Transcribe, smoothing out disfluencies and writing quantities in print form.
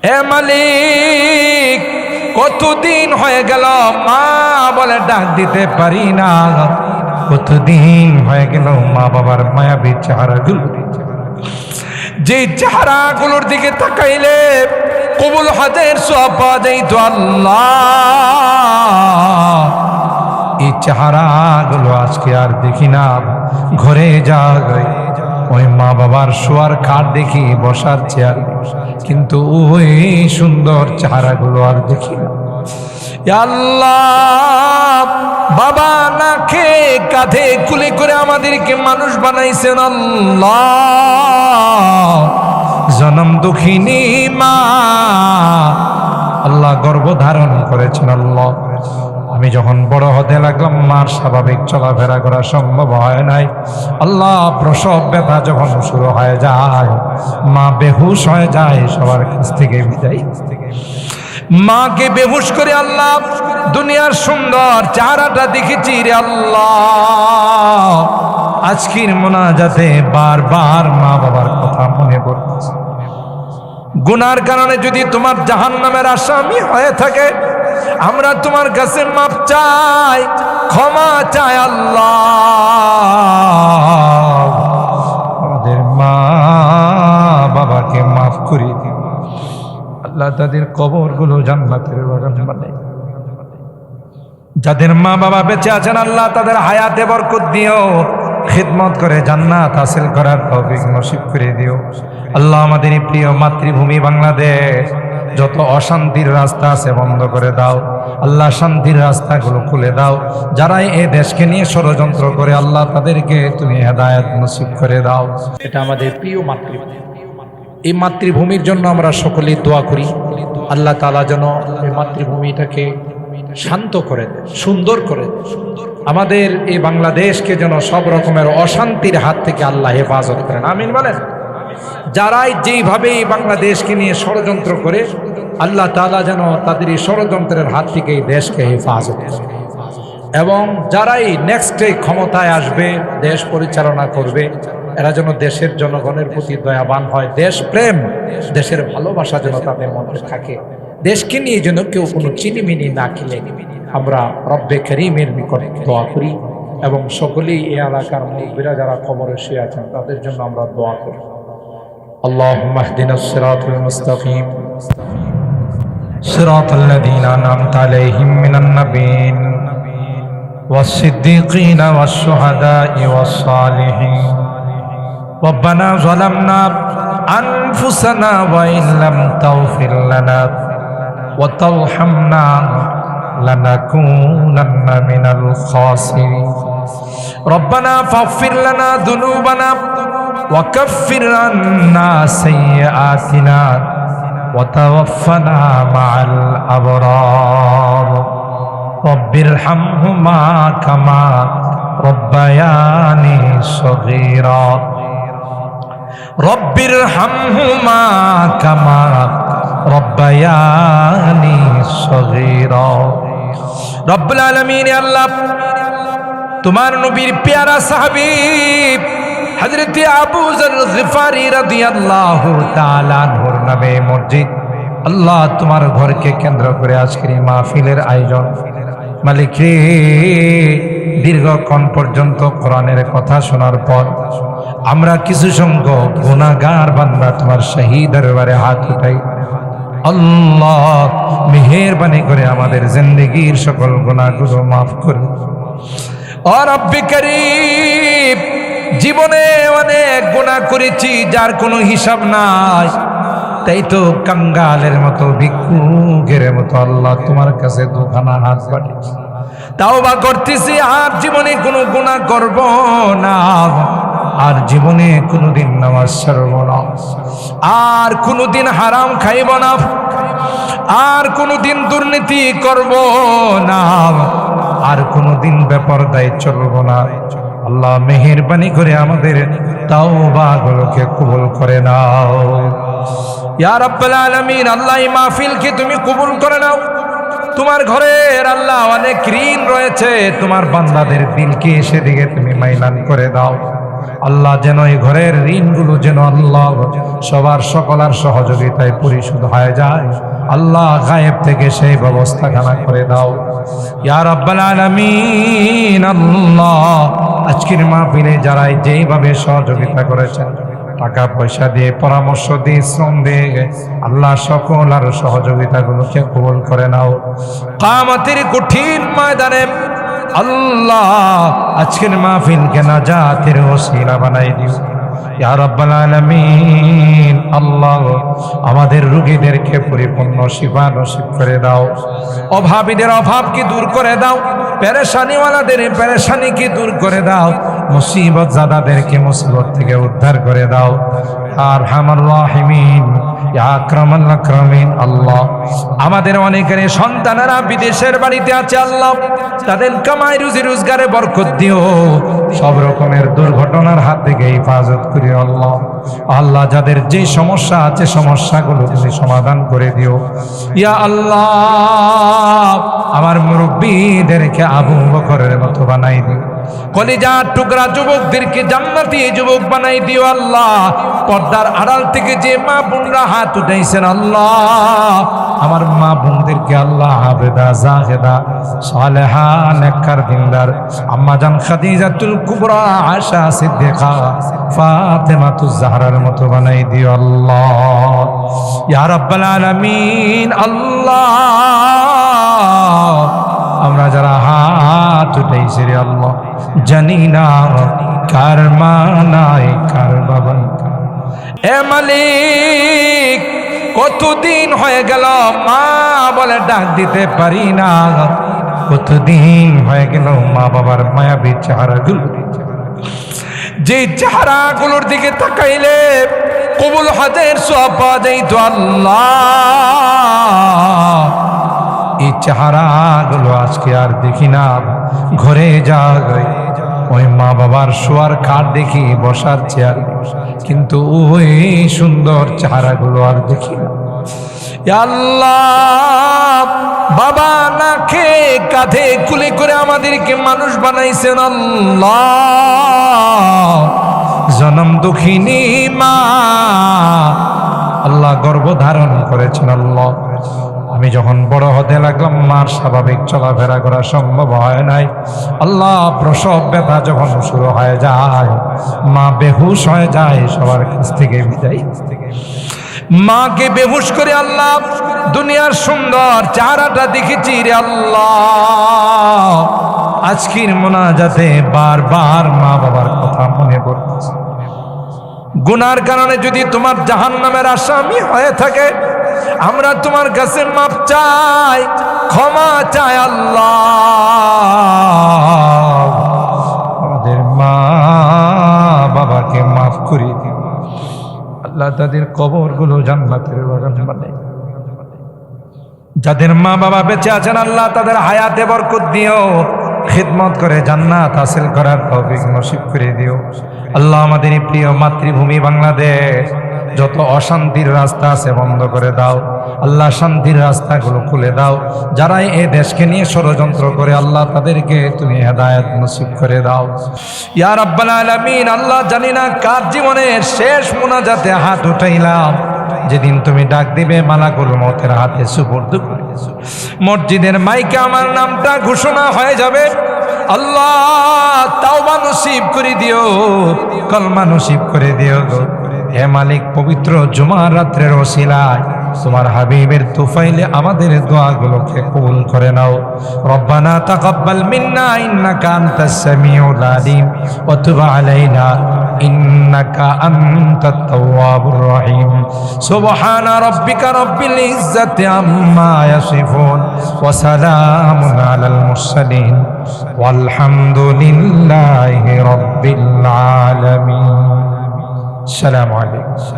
হে মালিক, কতদিন হয়ে গেল মা বলে ডাক দিতে পারি না, কতদিন হয়ে গেল মা বাবার মায়াবী চেহারাগুলো, যে চেহারাগুলোর দিকে তাকাইলে কবুল হজের সওয়াব পাওয়া যাইতো। আল্লাহ, এই চেহারাগুলো আজকে আর দেখি না। ঘরে যাই, ওই মা বাবার শোয়ার খাট দেখি, বসার চেয়ার, কিন্তু ওই সুন্দর চেহারাগুলো আর দেখি না। আল্লাহ, বাবা না খেয়ে কাঁধে কুলে করে আমাদেরকে মানুষ বানাইছেন। আল্লাহ, জনম দুঃখিনী মা আল্লাহ গর্ভধারণ করেছেন। আল্লাহ, আমি যখন বড় হতে লাগলাম মার স্বাভাবিক চলাফেরা করা সম্ভব হয় নাই। আল্লাহ, প্রসব ব্যথা যখন শুরু হয়ে যায়, মা বেহুশ হয়ে যায়, সবার কাছ থেকে বিদায়। মাকে বেহুশ করে আল্লাহ দুনিয়ার সুন্দর চেহারাটা দেখেছি রে আল্লাহ। আজকের মোনাজাতে বারবার মা বাবার কথা মনে পড়তেছে। গুনার কারণে যদি তোমার জাহান্নামের আসামি হয়ে থাকে, আমরা তোমার কাছে মাপ চাই, ক্ষমা চাই। আল্লাহ, আমাদের মা বাবাকে মাফ করে দিও। আল্লাহ, তাদের কবরগুলো জান্নাতের বাগান বানাই। যাদের মা বাবা বেঁচে আছেন আল্লাহ তাদের হায়াতে বরকত দিও, খিদমত করে জান্নাত হাসিল করার তৌফিক নসিব করে দিও। আল্লাহ, আমাদের এই প্রিয় মাতৃভূমি বাংলাদেশ যত অশান্তির রাস্তা আছে বন্ধ করে দাও। আল্লাহ, শান্তির রাস্তাগুলো খুলে দাও। যারা এই দেশকে নিয়ে ষড়যন্ত্র করে আল্লাহ তাদেরকে তুমি হেদায়েত নসিব করে দাও। এটা আমাদের প্রিয় মাতৃভূমি। এই মাতৃভূমির জন্য আমরা সকলেই দোয়া করি, আল্লাহ তাআলা যেন এই মাতৃভূমিটাকে শান্ত করে দেয়, সুন্দর করে দেয়। আমাদের এই বাংলাদেশকে যেন সব রকমের অশান্তির হাত থেকে আল্লাহ হেফাজত করেন। আমিন বলেন। যারাই যেইভাবে এই বাংলাদেশকে নিয়ে ষড়যন্ত্র করে আল্লাহ তাআলা যেন তাদের এই ষড়যন্ত্রের হাত থেকে এই দেশকে হেফাজত করেন, এবং যারাই নেক্সটে ক্ষমতায় আসবে, দেশ পরিচালনা করবে, এরা যেন দেশের জনগণের প্রতি দয়াবান হয়, দেশ প্রেম, দেশের ভালোবাসা যেন তাদের মধ্যে থাকে। দেশকে নিয়ে যেন কেউ কোনো চিনিমিনি না খেলে আমরা রব্বে করিমের নিকট দোয়া করি, এবং সকলেই এই এলাকার মুরব্বিরা যারা কবরে শুয়ে আছেন তাদের জন্য আমরা দোয়া করি। আল্লাহুম্মা ইহদিনাস সিরাতাল মুস্তাকিম সিরাতাল লাযীনা আন'আমতা আলাইহিম মিনান নাবিয়্যিন ওয়াস-সিদ্দীকিনা ওয়াশ-শুহাদা'i ওয়াস-সালিহিন। রব্বানা যালামনা আনফুসানা ওয়া ইন লাম তাগফির লানা ওয়া তারহামনা লানাকুনান্না মিনাল খাসিরিন। রব্বানা ফাগফির লানা যুনুবানা ওয়া কাফফির আন্না সাইয়্যাতিনা ওয়া তাওয়াফফানা মা'আল আবরার। রব্বিরহামহুমা কামা রব্বায়ানি সগীরা। রব্বিরহামহুমা কামা রব্বায়ানি সগীরা। রব্বুল আলামিন, আল্লাহ তোমার নবীর পেয়ারা সাহাবী হযরত আবু যর গিফারি রাদিয়াল্লাহু তাআলা আনহুর নামে মসজিদ, আল্লাহ তোমার ঘরকে কেন্দ্র করে আজকের এই মাহফিলের আয়োজন। মালিক রে, দীর্ঘক্ষণ পর্যন্ত কোরআনের কথা শোনার পর আমরা কিছু সংখ্যক গুনাহগার বান্দা তোমার শাহী দরবারে হাত উঠাই। আল্লাহ, মেহেরবানি করে আমাদের জিন্দেগীর সকল গুনাহগুলো মাফ করুন। ও রব্বে করিম, জীবনে অনেক গুনাহ করেছি যার কোনো হিসাব নাই, তাই তো কাঙ্গালের মতো, ভিক্ষুকের মতো আল্লাহ তোমার কাছে দুখানা হাত বাড়িয়েছি। তাওবা করতেছি, আর জীবনে কোনো গুনাহ করব না, আর জীবনে কোনোদিন নামাজ ছাড়ব না, আর কোনোদিন হারাম খাইব না, আর কোনোদিন দুর্নীতি করব না, আর কোনোদিন বেপরদায় চলব না। আল্লাহ মেহেরবানি করে আমাদের তাওবাগুলোকে কবুল করে নাও ইয়া রাব্বুল আলামিন। আল্লাহ এই মাহফিলকে তুমি কবুল করে নাও। তোমার ঘরের আল্লাহ অনেক ঋণ রয়েছে, তোমার বান্দাদের দিলকে সেদিকে তুমি মাইলান করে দাও। আল্লাহ যেন এই ঘরের ঋণগুলো যেন আল্লাহ সবার সকলার সহযোগিতায় পরিশোধ হয়ে যায়। আল্লাহ গায়েব থেকে সেই ব্যবস্থা খানা করে দাও ইয়া রাব্বাল আলামিন। আল্লাহ আজকের মাহফিলে যারা যেইভাবে সহযোগিতা করেছেন, টাকা পয়সা দিয়ে, পরামর্শ দিয়ে, শ্রম দিয়ে, আল্লাহ সকল আর সহযোগিতাগুলোকে কবুল করে নাও। কিয়ামতের কঠিন ময়দানে আল্লাহ আজকের মাহফিলকে নাজাতের ওসিলা বানাই দিও ইয়া রাব্বাল আলামিন। আল্লাহ আমাদের রোগীদেরকে পরিপূর্ণ শিফা নসিব করে দাও, অভাবীদের অভাবকে দূর করে দাও, পেরেশানিওয়ালাদের পেরেশানিকে দূর করে দাও, মুসিবত জাদাদেরকে মুসিবত থেকে উদ্ধার করে দাও আর আরহামার রাহিমিন ইয়া আকরামাল আকরামিন। আল্লাহ আমাদের অনেকের সন্তানেরা বিদেশের বাড়িতে আছে, আল্লাহ তাদের কামাই রুজি রোজগারে বরকত দিও, সব রকমের দুর্ঘটনার হাত থেকে হেফাজত করিও আল্লাহ। আল্লাহ যাদের যে সমস্যা আছে সমস্যাগুলো তুমি সমাধান করে দিও ইয়া আল্লাহ। আমার মুরব্বীদেরকে আবু বকরের মতো বানাই দিও, কলিজার টুকরা যুবকদেরকে জান্নাতি যুবক বানাই দিও আল্লাহ। পর্দার আড়াল থেকে যে মা বোনরা হাত উঠাইছেন আল্লাহ, আমার মা বোনদেরকে আল্লাহ হাফেদা জাহেদা সালেহা নেককার দিনদার আম্মা জান খাদিজাতুল কুবরা আয়েশা সিদ্দিকা ফাতেমাতুজ জাহরার মতো বানাই দিও আল্লাহ ইয়া রাব্বাল আলামিন। আল্লাহ আমরা যারা হাত উঠাইছি রে আল্লাহ, জানি না কার মা নাই কার বাবা। এ মালিক কতদিন হয়ে গেল মা বলে ডাক দিতে পারি না, কতদিন হয়ে গেল মা বাবার মায়াবী চেহারাগুলো, যে চেহারাগুলোর দিকে তাকাইলে কবুল হজের সওয়াব পাওয়া যাইতো আল্লাহ। এই চেহারাগুলো আজকে আর দেখি না, ঘরে যাই ওই মা বাবার শোয়ার খাট দেখি, বসার চেয়ার, কিন্তু ওই সুন্দর চেহারাগুলো আর দেখি না। আল্লাহ বাবা না খেয়ে কাঁধে কুলে করে আমাদেরকে মানুষ বানাইছেন আল্লাহ। জনম দুঃখিনী মা আল্লাহ গর্ভধারণ করেছেন আল্লাহ। আমি যখন বড় হতে লাগলাম মার স্বাভাবিক চলাফেরা করা সম্ভব হয় নাই আল্লাহ। প্রসব ব্যথা যখন শুরু হয়ে যায়, মা বেহুশ হয়ে যায়, সবার কাছ থেকে বিদায়, মাকে বেহুশ করে আল্লাহ দুনিয়ার সুন্দর চেহারাটা দেখেছি রে আল্লাহ। আজকের মোনাজাতে বারবার মা বাবার কথা মনে পড়তেছে। গুনার কারণে যদি তোমার জাহান্নামের আসামি হয়ে থাকে, আমরা তোমার কাছে মাপ চাই, ক্ষমা চাই আল্লাহ। আমাদের মা বাবাকে মাফ করে দিও আল্লাহ, তাদের কবরগুলো জান্নাতের বাগান বানাই। যাদের মা বাবা বেঁচে আছেন আল্লাহ তাদের হায়াতে বরকত দিও, খিদমত করে জান্নাত হাসিল করার তৌফিক নসিব করে দিও আল্লাহ। আমাদের প্রিয় মাতৃভূমি বাংলাদেশ যত অশান্তির রাস্তা আছে বন্ধ করে দাও আল্লাহ, শান্তির রাস্তাগুলো খুলে দাও। যারা এই দেশকে নিয়ে ষড়যন্ত্র করে আল্লাহ তাদেরকে তুমি হেদায়েত নসিব করে দাও ইয়া রাব্বাল আলামিন। আল্লাহ জানি না কার জীবনের শেষ মুনাজাতে হাত উঠাইলাম, যেদিন তুমি ডাক দিবে মালাকুল মউতের হাতে সুপর্দ করে মসজিদের মাইকে আমার নামটা ঘোষণা হয়ে যাবে আল্লাহ। তাওবা নসিব করে দিও, কলমা নসিব করে দিও হে মালিক। পবিত্র জুমার রাত্রের ওসিলায় তোমার হাবিবের তুফাইলে আমাদের দোয়াগুলোকে কবুল করে নাও। রব্বানা তাকাব্বাল মিন্না ইন্নাকা আনতাস সামিউল আলিম ওয়া তুব আলাইনা ইন্নাকা আনতাত তাওয়াবুর রহিম। সুবহানা রাব্বিকা রাব্বিল ইজ্জাতি আম্মা ইয়াসিফুন ওয়া সালামুন আলাল মুরসালিন ওয়ালহামদুলিল্লাহি রাব্বিল আলামিন। আসসালামু আলাইকুম।